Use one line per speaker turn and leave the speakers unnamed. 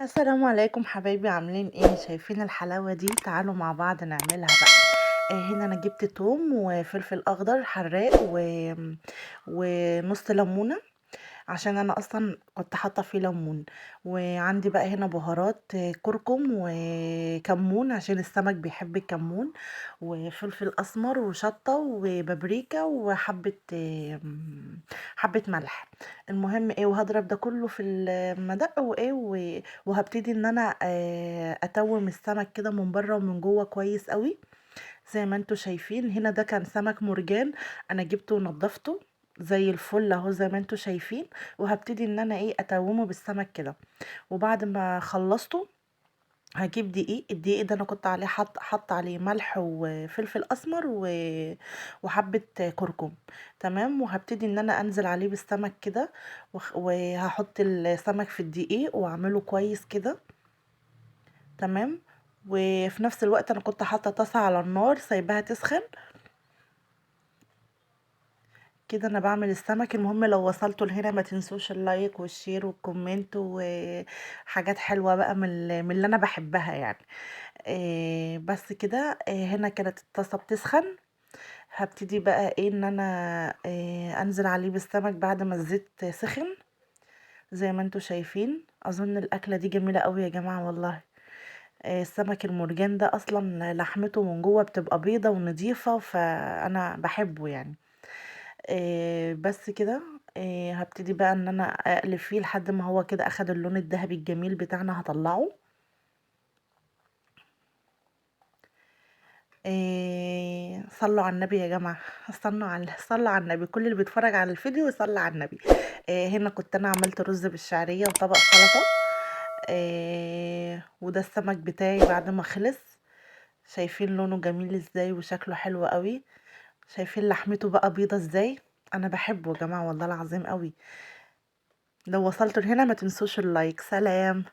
السلام عليكم حبايبي، عاملين ايه؟ شايفين الحلاوة دي؟ تعالوا مع بعض نعملها بقى. هنا انا جبت توم وفلفل اخضر حراق ونص ليمونة، عشان انا اصلا كنت حاطه فيه ليمون. وعندي بقى هنا بهارات، كركم وكمون عشان السمك بيحب الكمون، وفلفل اسمر وشطه وبابريكا وحبه حبه ملح. المهم ايه، وهضرب ده كله في المدق وايه وهبتدي ان انا اتوم السمك كده من بره ومن جوه كويس قوي. زي ما انتوا شايفين هنا ده كان سمك مرجان، انا جبته ونضفته زي الفل اهو زي ما انتوا شايفين. وهبتدي ان انا ايه اتومه بالسمك كده. وبعد ما خلصته هجيب دقيق، الدقيق ده انا كنت عليه حط عليه ملح وفلفل اسمر وحبة كركم. تمام. وهبتدي ان انا انزل عليه بالسمك كده، وهحط السمك في الدقيق واعمله كويس كده. تمام. وفي نفس الوقت انا كنت حاطه طاسه على النار سايباها تسخن كده. انا بعمل السمك. المهم لو وصلتوا لهنا ما تنسوش اللايك والشير والكومنت وحاجات حلوة بقى من اللي انا بحبها يعني. بس كده. هنا كانت الطاسة بتسخن. هبتدي بقى ايه ان انا انزل عليه بالسمك بعد ما الزيت سخن. زي ما انتوا شايفين اظن الاكلة دي جميلة قوي يا جماعة والله. السمك المرجان ده اصلا لحمته من جوه بتبقى بيضة ونضيفة، فانا بحبه يعني. بس كده. هبتدي بقى ان انا اقلب فيه لحد ما هو كده اخد اللون الذهبي الجميل بتاعنا، هطلعه. صلوا على النبي يا جماعة. صلوا على النبي، كل اللي بيتفرج على الفيديو يصلي على النبي. هنا كنت انا عملت رز بالشعرية وطبق سلطة. وده السمك بتاعي بعد ما خلص. شايفين لونه جميل ازاي وشكله حلو قوي. شايفين لحمته بقى بيضة ازاي. انا بحبه يا جماعة والله العظيم قوي. لو وصلتوا لهنا ما تنسوش اللايك. سلام.